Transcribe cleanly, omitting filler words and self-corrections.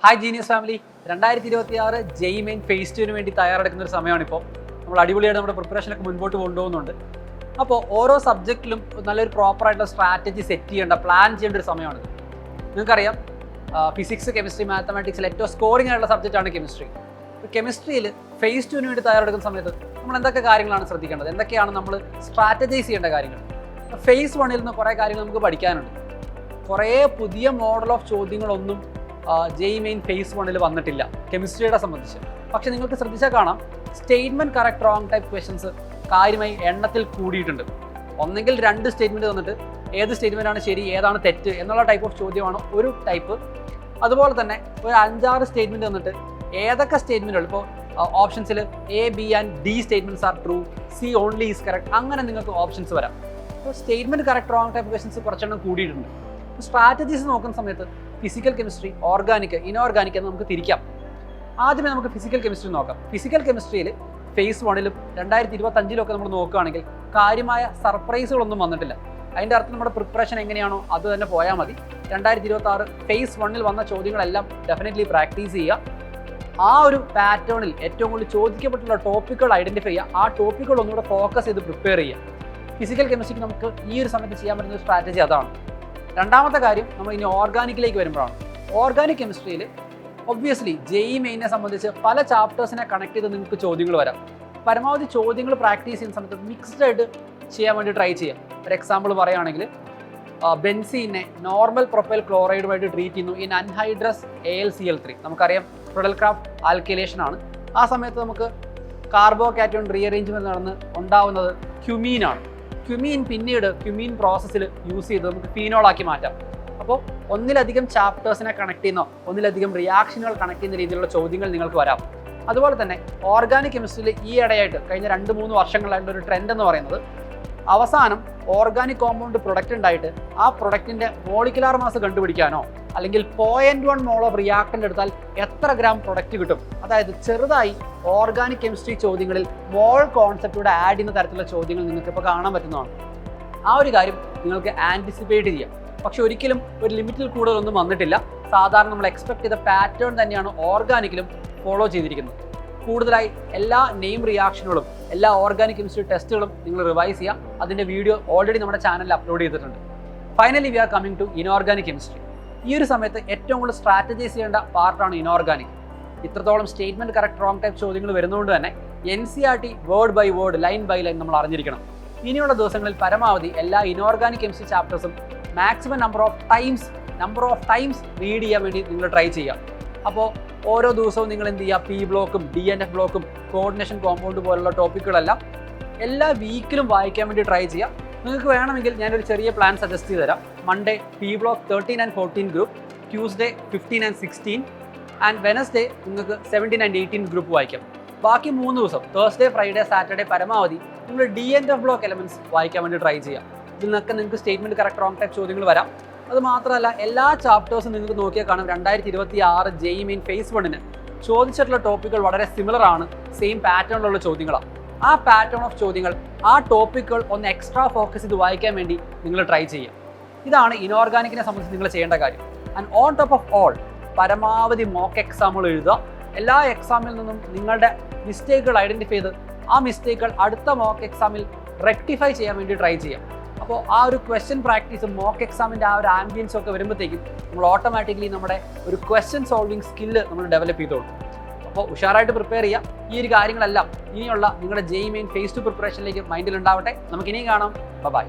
Hi genius family, 2026 JEE main phase 2 വേണ്ടി തയ്യാറെടുക്കുന്ന ഒരു സമയമാണിപ്പോൾ. നമ്മൾ അടിപൊളിയായിട്ട് നമ്മുടെ പ്രിപ്പറേഷനൊക്കെ മുൻപോട്ട് കൊണ്ടുപോകുന്നുണ്ട്. അപ്പോൾ ഓരോ സബ്ജക്റ്റിലും നല്ലൊരു പ്രോപ്പറായിട്ടുള്ള സ്ട്രാറ്റജി സെറ്റ് ചെയ്യേണ്ട, പ്ലാൻ ചെയ്യേണ്ട ഒരു സമയമാണിത്. നിങ്ങൾക്കറിയാം, ഫിസിക്സ്, കെമിസ്ട്രി, മാത്തമാറ്റിക്സിൽ ഏറ്റവും സ്കോറിംഗ് ആയിട്ടുള്ള സബ്ജക്റ്റാണ് കെമിസ്ട്രി. ഇപ്പോൾ കെമിസ്ട്രിയിൽ ഫേസ് 2 വേണ്ടി തയ്യാറെടുക്കുന്ന സമയത്ത് നമ്മൾ എന്തൊക്കെ കാര്യങ്ങളാണ് ശ്രദ്ധിക്കേണ്ടത്, എന്തൊക്കെയാണ് നമ്മൾ സ്ട്രാറ്റജൈസ് ചെയ്യേണ്ട കാര്യങ്ങൾ? ഫേസ് 1 നിന്ന് കുറേ കാര്യങ്ങൾ നമുക്ക് പഠിക്കാനുണ്ട്. കുറേ പുതിയ മോഡൽ ഓഫ് ചോദ്യങ്ങളൊന്നും ജെയ് മെയിൻ ഫേസ് 1 വന്നിട്ടില്ല കെമിസ്ട്രിയുടെ സംബന്ധിച്ച്. പക്ഷെ നിങ്ങൾക്ക് ശ്രദ്ധിച്ചാൽ കാണാം, statement correct wrong type questions കാര്യമായി എണ്ണത്തിൽ കൂടിയിട്ടുണ്ട്. ഒന്നെങ്കിൽ 2 സ്റ്റേറ്റ്മെന്റ് തന്നിട്ട് ഏത് സ്റ്റേറ്റ്മെന്റ് ആണ് ശരി, ഏതാണ് തെറ്റ് എന്നുള്ള ടൈപ്പ് ഓഫ് ചോദ്യമാണ് ഒരു ടൈപ്പ്. അതുപോലെ തന്നെ ഒരു 5-6 സ്റ്റേറ്റ്മെന്റ് തന്നിട്ട് ഏതൊക്കെ സ്റ്റേറ്റ്മെന്റുകൾ, ഇപ്പോൾ ഓപ്ഷൻസിൽ A, B and D statements are true, C only is correct, അങ്ങനെ നിങ്ങൾക്ക് ഓപ്ഷൻസ് വരാം. അപ്പോൾ statement correct wrong type questions കുറച്ചെണ്ണം കൂടിയിട്ടുണ്ട്. സ്ട്രാറ്റജീസ് നോക്കുന്ന സമയത്ത് ഫിസിക്കൽ കെമിസ്ട്രി, ഓർഗാനിക്, ഇനോർഗാനിക് എന്ന് നമുക്ക് തിരിക്കാം. ആദ്യമേ നമുക്ക് ഫിസിക്കൽ കെമിസ്ട്രി നോക്കാം. ഫിസിക്കൽ കെമിസ്ട്രിയിൽ ഫേസ് 1 2025 നമ്മൾ നോക്കുകയാണെങ്കിൽ കാര്യമായ സർപ്രൈസുകളൊന്നും വന്നിട്ടില്ല. അതിൻ്റെ അർത്ഥം നമ്മുടെ പ്രിപ്പറേഷൻ എങ്ങനെയാണോ അത് തന്നെ പോയാൽ മതി. 2026 ഫേസ് 1 വന്ന ചോദ്യങ്ങളെല്ലാം ഡെഫിനറ്റ്ലി പ്രാക്ടീസ് ചെയ്യുക. ആ ഒരു പാറ്റേണിൽ ഏറ്റവും കൂടുതൽ ചോദിക്കപ്പെട്ടുള്ള ടോപ്പിക്കുകൾ ഐഡൻറ്റിഫൈ ചെയ്യുക. ആ ടോപ്പിക്കുകൾ ഒന്നുകൂടെ ഫോക്കസ് ചെയ്ത് പ്രിപ്പയർ ചെയ്യുക. ഫിസിക്കൽ കെമിസ്ട്രിക്ക് നമുക്ക് ഈ ഒരു സമയത്ത് ചെയ്യാൻ പറ്റുന്ന ഒരു സ്ട്രാറ്റജി അതാണ്. രണ്ടാമത്തെ കാര്യം, നമ്മൾ ഇനി ഓർഗാനിക്കിലേക്ക് വരുമ്പോഴാണ്. ഓർഗാനിക് കെമിസ്ട്രിയിൽ ഒബ്വിയസ്ലി ജെയ് മെയിനെ സംബന്ധിച്ച് പല ചാപ്റ്റേഴ്സിനെ കണക്ട് ചെയ്ത് നിങ്ങൾക്ക് ചോദ്യങ്ങൾ വരാം. പരമാവധി ചോദ്യങ്ങൾ പ്രാക്ടീസ് ചെയ്യുന്ന സമയത്ത് മിക്സ്ഡ് ആയിട്ട് ചെയ്യാൻ വേണ്ടി ട്രൈ ചെയ്യാം. ഒരു എക്സാമ്പിൾ പറയുകയാണെങ്കിൽ, ബെൻസീനെ നോർമൽ പ്രൊപ്പൈൽ ക്ലോറൈഡുമായിട്ട് ട്രീറ്റ് ചെയ്യുന്നു ഇൻ അൺഹൈഡ്രസ് AlCl3. നമുക്കറിയാം ക്രിഡൽക്രാഫ്റ്റ് ആൽക്കിലേഷൻ ആണ്. ആ സമയത്ത് നമുക്ക് കാർബോ കാറ്റോൺ റീഅറേഞ്ച്മെന്റ് നടന്ന് ഉണ്ടാവുന്നത് ക്യുമീനാണ്. ക്യുമീൻ പിന്നീട് ക്യുമീൻ പ്രോസസ്സിൽ യൂസ് ചെയ്ത് നമുക്ക് ഫീനോളാക്കി മാറ്റാം. അപ്പോൾ ഒന്നിലധികം ചാപ്റ്റേഴ്സിനെ കണക്ട് ചെയ്യുന്ന, ഒന്നിലധികം റിയാക്ഷനുകൾ കണക്ട് ചെയ്യുന്ന രീതിയിലുള്ള ചോദ്യങ്ങൾ നിങ്ങൾക്ക് വരാം. അതുപോലെ തന്നെ ഓർഗാനിക് കെമിസ്ട്രിയിൽ ഈ ഇടയായിട്ട് കഴിഞ്ഞ 2-3 വർഷങ്ങളായിട്ട് ഒരു ട്രെൻഡ് എന്ന് പറയുന്നത്, അവസാനം ഓർഗാനിക് കോമ്പൗണ്ട് പ്രൊഡക്റ്റ് ഉണ്ടായിട്ട് ആ പ്രൊഡക്റ്റിൻ്റെ മോളിക്കുലാർ മാസ് കണ്ടുപിടിക്കാനോ അല്ലെങ്കിൽ 0.1 മോൾ ഓഫ് റിയാക്ടൻ്റ് എടുത്താൽ എത്ര ഗ്രാം പ്രൊഡക്റ്റ് കിട്ടും, അതായത് ചെറുതായി ഓർഗാനിക് കെമിസ്ട്രി ചോദ്യങ്ങളിൽ മോൾ കോൺസെപ്റ്റൂടെ ആഡ് ചെയ്യുന്ന തരത്തിലുള്ള ചോദ്യങ്ങൾ നിങ്ങൾക്ക് ഇപ്പോൾ കാണാൻ പറ്റുന്നതാണ്. ആ ഒരു കാര്യം നിങ്ങൾക്ക് ആൻറ്റിസിപ്പേറ്റ് ചെയ്യാം. പക്ഷെ ഒരിക്കലും ഒരു ലിമിറ്റിൽ കൂടുതലൊന്നും വന്നിട്ടില്ല. സാധാരണ നമ്മൾ എക്സ്പെക്ട് ചെയ്ത പാറ്റേൺ തന്നെയാണ് ഓർഗാനിക്കിലും ഫോളോ ചെയ്തിരിക്കുന്നത്. കൂടുതലായി എല്ലാ നെയിം റിയാക്ഷനുകളും, എല്ലാ ഓർഗാനിക് കെമിസ്ട്രി ടെസ്റ്റുകളും നിങ്ങൾ റിവൈസ് ചെയ്യുക. അതിൻ്റെ വീഡിയോ ഓൾറെഡി നമ്മുടെ ചാനലിൽ അപ്ലോഡ് ചെയ്തിട്ടുണ്ട്. Finally we are coming to inorganic chemistry. ഈ ഒരു സമയത്ത് ഏറ്റവും കൂടുതൽ സ്ട്രാറ്റജൈസ് ചെയ്യേണ്ട പാർട്ടാണ് ഇനോർഗാനിക്. ഇത്രത്തോളം സ്റ്റേറ്റ്മെന്റ് കറക്റ്റ് റോങ് ടൈപ്പ് ചോദ്യങ്ങൾ വരുന്നതുകൊണ്ട് തന്നെ NCERT word by word, line by line നമ്മൾ അറിഞ്ഞിരിക്കണം. ഇനിയുള്ള ദിവസങ്ങളിൽ പരമാവധി എല്ലാ ഇനോർഗാനിക് കെമിസ്ട്രി ചാപ്റ്റേഴ്സും maximum number of times read ചെയ്യാൻ വേണ്ടി നിങ്ങൾ ട്രൈ ചെയ്യുക. അപ്പോൾ ഓരോ ദിവസവും നിങ്ങൾ എന്ത് ചെയ്യുക, P ബ്ലോക്കും DNF ബ്ലോക്കും കോർഡിനേഷൻ കോമ്പൗണ്ട് പോലുള്ള ടോപ്പിക്കുകളെല്ലാം എല്ലാ വീക്കിലും വായിക്കാൻ വേണ്ടി ട്രൈ ചെയ്യുക. നിങ്ങൾക്ക് വേണമെങ്കിൽ ഞാനൊരു ചെറിയ പ്ലാൻ സജസ്റ്റ് ചെയ്ത് തരാം. Monday P block 13 and 14 group, Tuesday 15 and 16, and Wednesday നിങ്ങൾക്ക് 17 and 18 ഗ്രൂപ്പ് വായിക്കാം. ബാക്കി 3 ദിവസം തേഴ്സ്ഡേ, ഫ്രൈഡേ, സാറ്റർഡേ പരമാവധി നിങ്ങൾ DNF ബ്ലോക്ക് എലമെന്റ്സ് വായിക്കാൻ വേണ്ടി ട്രൈ ചെയ്യാം. ഇതിൽ നിന്നൊക്കെ നിങ്ങൾക്ക് സ്റ്റേറ്റ്മെന്റ് കറക്റ്റ് റോങ് ടൈപ്പ് ചോദ്യങ്ങൾ വരാം. അത് മാത്രമല്ല, എല്ലാ ചാപ്റ്റേഴ്സും നിങ്ങൾക്ക് നോക്കിയാൽ കാണും 2026 ജെയ് മെയിൻ ഫേസ് 1 ചോദിച്ചിട്ടുള്ള ടോപ്പിക്കുകൾ വളരെ സിമിലർ ആണ്, സെയിം പാറ്റേണിലുള്ള ചോദ്യങ്ങളാണ്. ആ പാറ്റേൺ ഓഫ് ചോദ്യങ്ങൾ, ആ ടോപ്പിക്കുകൾ ഒന്ന് എക്സ്ട്രാ ഫോക്കസ് ചെയ്ത് വായിക്കാൻ വേണ്ടി നിങ്ങൾ ട്രൈ ചെയ്യുക. ഇതാണ് ഇനോർഗാനിക്കിനെ സംബന്ധിച്ച് നിങ്ങൾ ചെയ്യേണ്ട കാര്യം. And on top of all, പരമാവധി മോക്ക് എക്സാമുകൾ എഴുതുക. എല്ലാ എക്സാമിൽ നിന്നും നിങ്ങളുടെ മിസ്റ്റേക്കുകൾ ഐഡൻറ്റിഫൈ ചെയ്ത് ആ മിസ്റ്റേക്കുകൾ അടുത്ത മോക്ക് എക്സാമിൽ റെക്ടിഫൈ ചെയ്യാൻ വേണ്ടി ട്രൈ ചെയ്യാം. അപ്പോൾ ആ ഒരു ക്വസ്റ്റ്യൻ പ്രാക്ടീസും മോക്ക് എക്സാമിൻ്റെ ആ ഒരു ആംബിയൻസും ഒക്കെ വരുമ്പോഴത്തേക്കും നമ്മൾ ഓട്ടോമാറ്റിക്കലി നമ്മുടെ ഒരു ക്വസ്റ്റ്യൻ സോൾവിങ് സ്കില്ല് നമ്മൾ ഡെവലപ്പ് ചെയ്തോളും. അപ്പോൾ ഉഷാറായിട്ട് പ്രിപ്പയർ ചെയ്യുക. ഈ ഒരു കാര്യങ്ങളെല്ലാം ഇനിയുള്ള നിങ്ങളുടെ ജെയ് മെയിൻ ഫേസ് 2 പ്രിപ്പറേഷനിലേക്ക് മൈൻഡിൽ ഉണ്ടാവട്ടെ. നമുക്ക് ഇനിയും കാണാം. ബൈ.